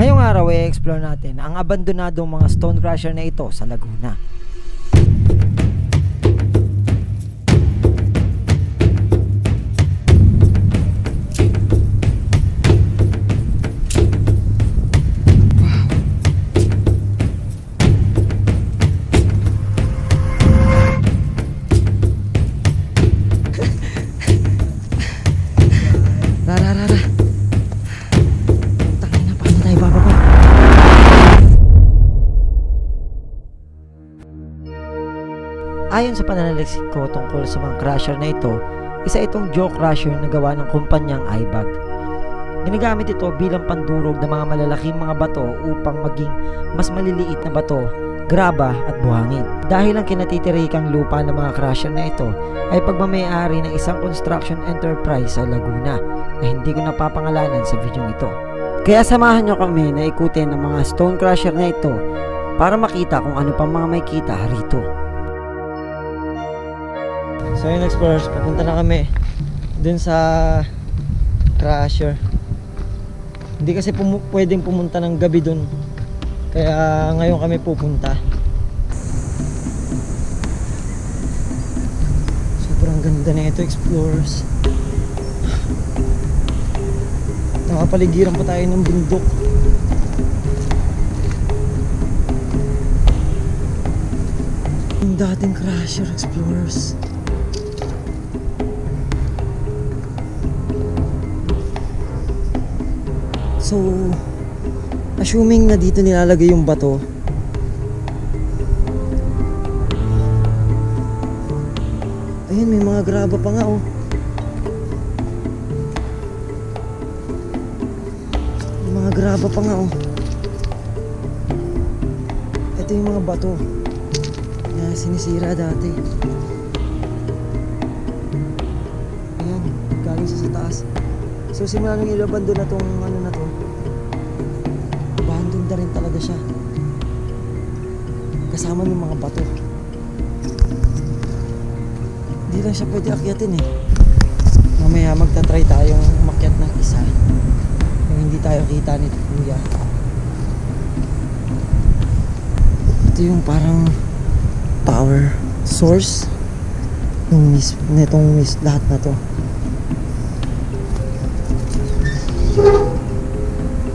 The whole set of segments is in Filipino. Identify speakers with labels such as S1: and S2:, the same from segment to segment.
S1: Ngayong araw ay explore natin ang abandonadong mga stone crusher na ito sa Laguna. Ayon sa pananaliksik ko tungkol sa mga crusher na ito, isa itong jaw crusher na gawa ng kumpanyang iBag. Ginagamit ito bilang pandurog ng mga malalaking mga bato upang maging mas maliliit na bato, graba at buhangin. Dahil ang kinatitirikang lupa ng mga crusher na ito ay pagmamayari ng isang construction enterprise sa Laguna na hindi ko napapangalanan sa video ito. Kaya samahan nyo kami na ikutin ang mga stone crusher na ito para makita kung ano pang mga may kita rito. So yun explorers, papunta na kami dun sa crusher. Hindi kasi pwedeng pumunta ng gabi dun, kaya ngayon kami pupunta. Sobrang ganda na ito explorers. Nakapaligiran pa tayo ng bundok. Yung dating crusher explorers. So, assuming na dito nilalagay yung bato, ayun, may mga graba pa nga oh. May mga graba pa nga oh. Ito yung mga bato na sinisira dati. Ayan, galing sa taas. So simula nung ilabando na tong ano na to, abandon na rin talaga siya, kasama ng mga bato. Hindi lang siya pwede akyatin eh. Mamaya magta-try tayong umakyat ng isa yung hindi tayo kita ni kuya. Ito yung parang power source nitong lahat na to.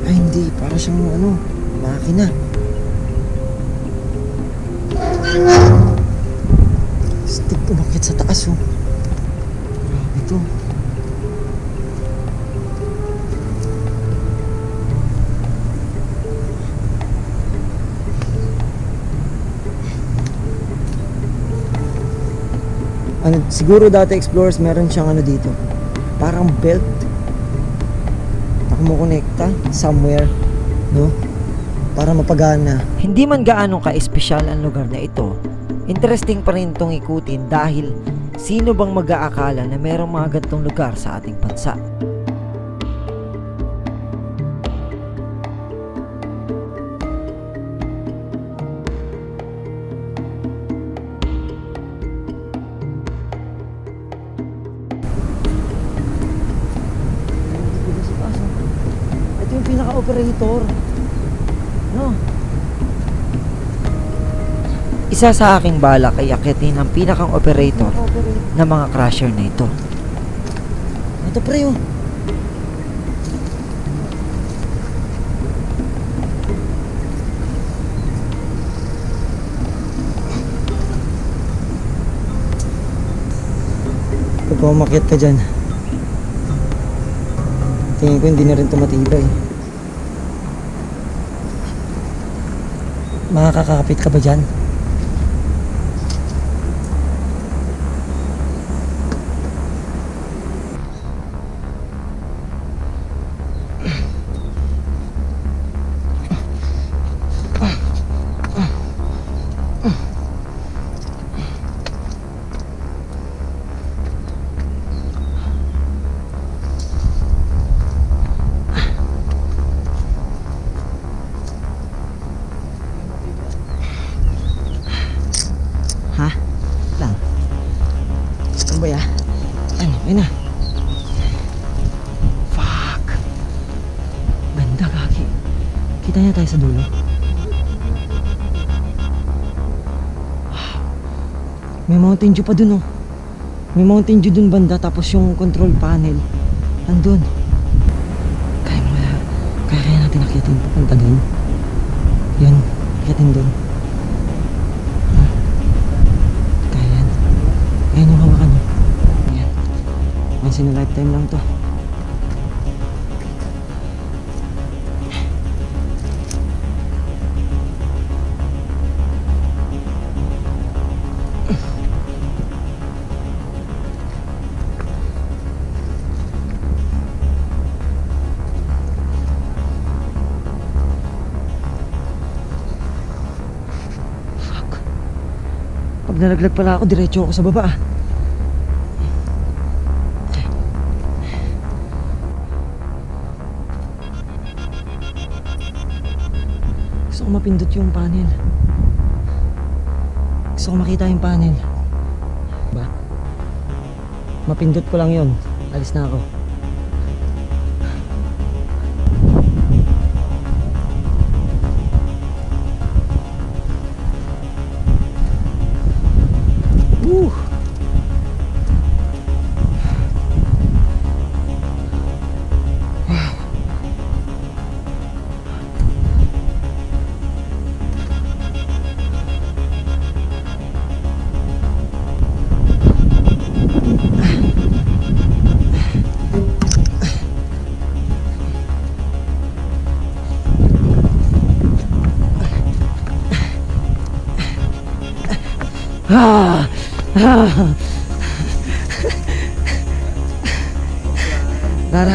S1: Ay hindi, para siyang ano, makina. Stick umakit sa taas oh. Grabe to. Ano, siguro dati explorers meron siyang ano dito, parang belt kumukonekta somewhere, no? Para mapagana. Hindi man gaano ka-espesyal ang lugar na ito, interesting pa rin itong ikutin dahil sino bang mag-aakala na merong mga gantong lugar sa ating bansa? Pinaka-operator, no? Isa sa aking balak ay akitin ang pinakang operator ng mga crusher na ito. Ito pre oh. Pag umakyat ka dyan, tingin ko hindi na rin tumatibay. Makakakapit ka ba dyan? Kita niya tayo sa dulo. May Mountain Dew pa dun oh. May Mountain Dew dun banda, tapos yung control panel andun. Kaya natin akitin papunta dun. Yan, akitin dun. Kaya yan. Ayan yung hawakan nyo. Ayan. Once in a lifetime lang to. Pag nalaglag pala ako, diretso ako sa baba. Gusto ko mapindot yung panel. Gusto ko makita yung panel. Ba? Mapindot ko lang yun. Alis na ako.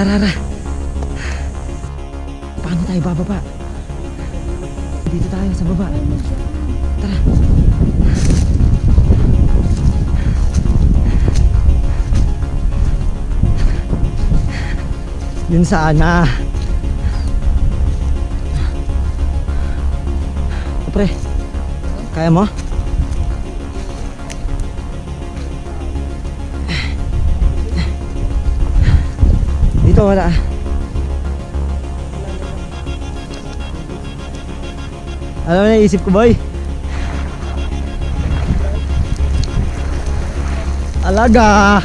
S1: Rara. Paano tayo bababa? Dito tayo sa baba. Tara. Yun sana. Pre, kaya mo? Dito wala. Alam mo na isip ko, boy. Alaga.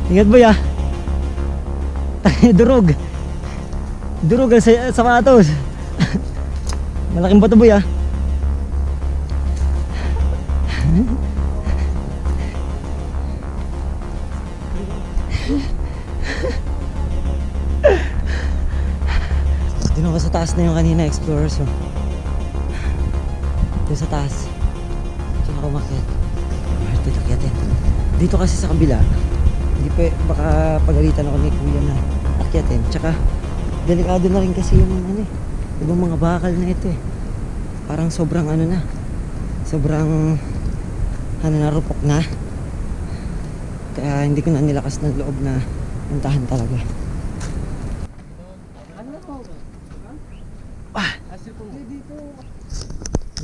S1: Ingat, boy, ah. Durog. Durog ang sapatos. Malaking bato, boy, ah. Doon ako sa taas na yung kanina, explorers. Oh. Doon sa taas. Diyan ako umakyat. Dito akyatin. Dito kasi sa kabila, hindi pa, baka pagalitan ako ni kuya na akyatin. Tsaka delikado na rin kasi yung ano eh, ibang mga bakal na ito eh. Parang sobrang ano na, sobrang ano na, rupok na. Kaya hindi ko na nilakas ng loob na puntahan talaga.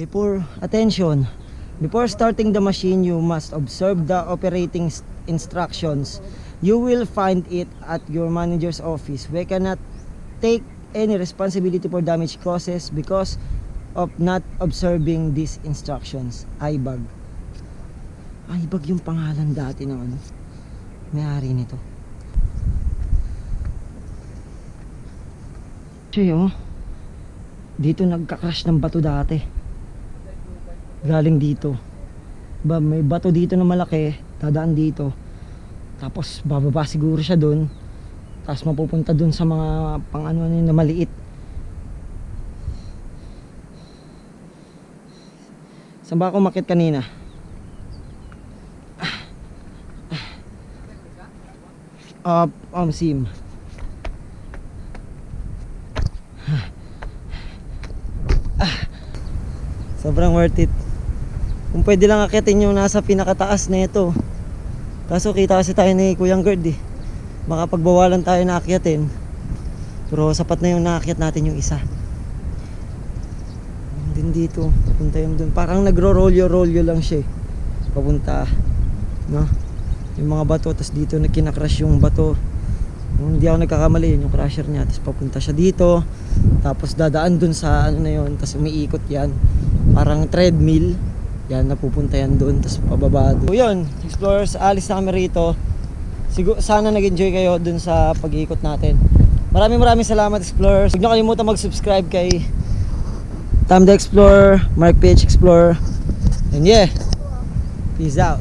S1: Before starting the machine, you must observe the operating instructions. You will find it at your manager's office. We cannot take any responsibility for damage causes because of not observing these instructions. IBAG. IBAG yung pangalan dati ng ano, may-ari nito. Siya, oh. Dito nagka-crash ng bato dati. Galing dito. Ba, may bato dito na malaki, dadaan dito. Tapos bababa siguro siya doon. Tapos mapupunta doon sa mga pang-ano na maliit. Saan ba ako umakyat kanina? Sim. Sobrang worth it. Kung pwede lang akyatin yung nasa pinakataas na ito. Kaso kita kasi tayo ni Kuyang Gerd eh. Makapagbawalan tayo na akyatin. Pero sapat na yung naakyat natin yung isa. Din dito, papunta yung dun. Parang nagro-rolyo lang siya eh. Papunta, no? yung mga bato, tapos dito na kinakrush yung bato. Kung hindi ako nagkakamali, yun yung crusher niya. Tapos papunta siya dito, tapos dadaan dun sa ano na yun, tapos umiikot yan, parang treadmill yan, napupunta yan dun, tapos pababa dun. So yun, explorers, alis na kami rito. Sana nag-enjoy kayo dun sa pag-iikot natin. Maraming salamat, explorers. Huwag nyo kalimutan mag-subscribe kay Tam the Explorer, Mark PH Explorer. And yeah, peace out.